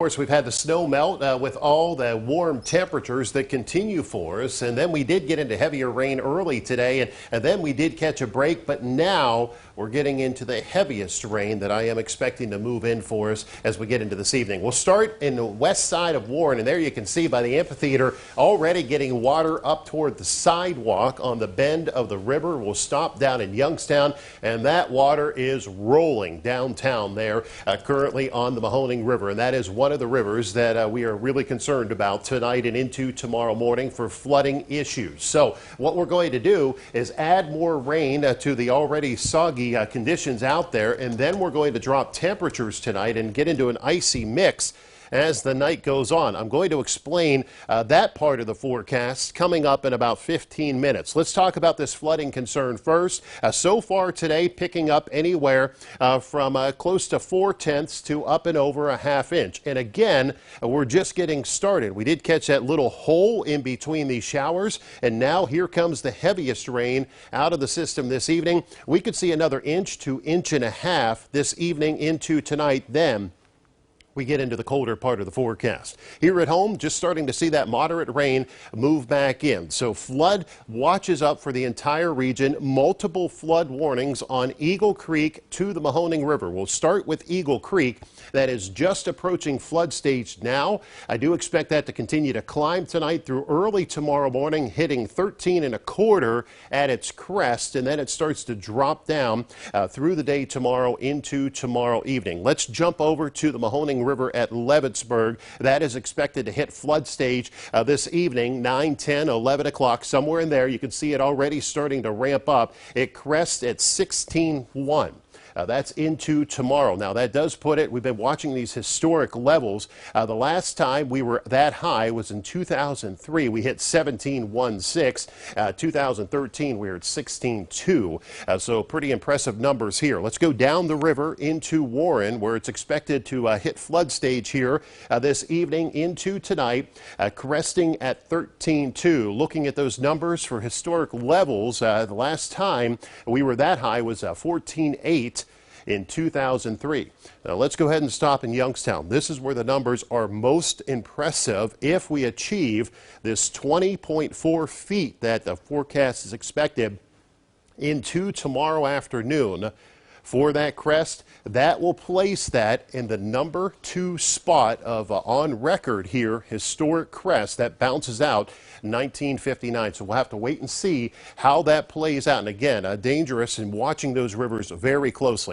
Of course, we've had the snow melt with all the warm temperatures that continue for us. And then we did get into heavier rain early today, and then we did catch a break. But now we're getting into the heaviest rain that I am expecting to move in for us as we get into this evening. We'll start in the west side of Warren, and there you can see by the amphitheater already getting water up toward the sidewalk on the bend of the river. We'll stop down in Youngstown, and that water is rolling downtown there currently on the Mahoning River. And that is one of the rivers that we are really concerned about tonight and into tomorrow morning for flooding issues. So what we're going to do is add more rain to the already soggy conditions out there, and then we're going to drop temperatures tonight and get into an icy mix as the night goes on. I'm going to explain that part of the forecast coming up in about 15 minutes. Let's talk about this flooding concern first. So far today, picking up anywhere from close to 4/10 to up and over a ½ inch. And again, we're just getting started. We did catch that little hole in between these showers, and now here comes the heaviest rain out of the system this evening. We could see another inch to inch and a half this evening into tonight. Then we get into the colder part of the forecast. Here at home, just starting to see that moderate rain move back in. So flood watches up for the entire region. Multiple flood warnings on Eagle Creek to the Mahoning River. We'll start with Eagle Creek. That is just approaching flood stage now. I do expect that to continue to climb tonight through early tomorrow morning, hitting 13¼ at its crest, and then it starts to drop down through the day tomorrow into tomorrow evening. Let's jump over to the Mahoning River at Leavittsburg. That is expected to hit flood stage this evening, 9, 10, 11 o'clock, somewhere in there. You can see it already starting to ramp up. It crests at 16:1. That's into tomorrow. Now, that does put it, we've been watching these historic levels. The last time we were that high was in 2003. We hit 17.16. 2013, we were at 16.2. So pretty impressive numbers here. Let's go down the river into Warren, where it's expected to hit flood stage here this evening into tonight, cresting at 13.2. Looking at those numbers for historic levels, the last time we were that high was 14.8. in 2003. Now let's go ahead and stop in Youngstown. This is where the numbers are most impressive if we achieve this 20.4 feet that the forecast is expected into tomorrow afternoon. For that crest, that will place that in the number 2 spot of on record here, historic crest that bounces out 1959. So we'll have to wait and see how that plays out. And again, dangerous in watching those rivers very closely.